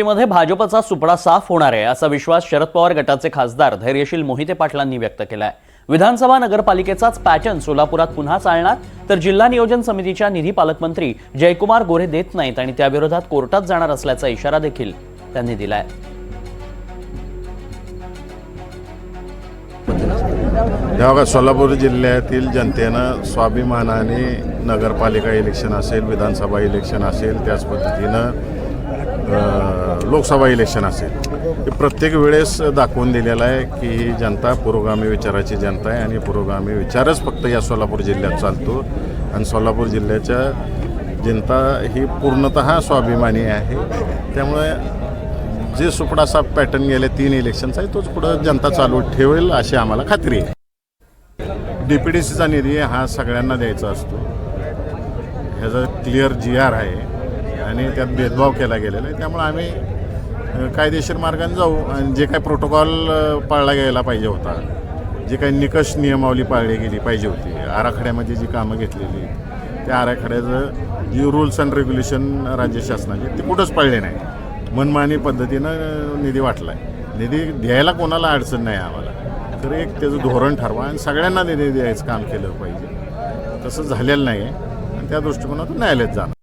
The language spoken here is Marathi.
मध्ये भाजपचा सुपडा साफ होणार आहे असा विश्वास शरद पवार गटाचे खासदार धैर्यशील मोहिते पाटलांनी व्यक्त केलाय। विधानसभा नगरपालिकेचाच पॅटर्न सोलापुरात पुन्हा चालणार तर जिल्हा नियोजन समितीच्या निधी पालकमंत्री जयकुमार गोरे देत नाहीत आणि त्याविरोधात कोर्टात जाणार असल्याचा इशारा देखील त्यांनी दिलाय। जेव्हा सोलापूर जिल्ह्यातील जनतेनं स्वाभिमानाने नगरपालिका इलेक्शन असेल, विधानसभा इलेक्शन असेल, त्याच पद्धतीनं लोकसभा इलेक्शन असेल, हे प्रत्येक वेळेस दाखवून दिलेलं आहे की ही जनता पुरोगामी विचाराची जनता आहे आणि पुरोगामी विचारच फक्त या सोलापूर जिल्ह्यात चालतो आणि सोलापूर जिल्ह्याच्या जनता ही पूर्णतः स्वाभिमानी आहे। त्यामुळे जे सुपडा साफ पॅटर्न गेले 3 इलेक्शनचा आहे तोच पुढे जनता चालू ठेवेल अशी आम्हाला खात्री आहे। DPDCचा निधी हा सगळ्यांना द्यायचा असतो, ह्याचा क्लिअर GR आहे आणि त्यात भेदभाव केला गेलेला आहे। त्यामुळे आम्ही कायदेशीर मार्गाने जाऊ आणि जे काही प्रोटोकॉल पाळला गेला पाहिजे होता, जे काही निकष नियमावली पाळली गेली पाहिजे होती, आराखड्यामध्ये जी कामं घेतलेली त्या आराखड्याचं जी रूल्स अँड रेग्युलेशन राज्य शासनाचे ते कुठंच पाळले नाही। मनमानी पद्धतीनं निधी वाटला आहे। निधी द्यायला कोणाला अडचण नाही आम्हाला, तर एक त्याचं धोरण ठरवा आणि सगळ्यांना निधी द्यायचं काम केलं पाहिजे। तसं झालेलं नाही आहे आणि त्या दृष्टिकोनातून न्यायालयात जाणार।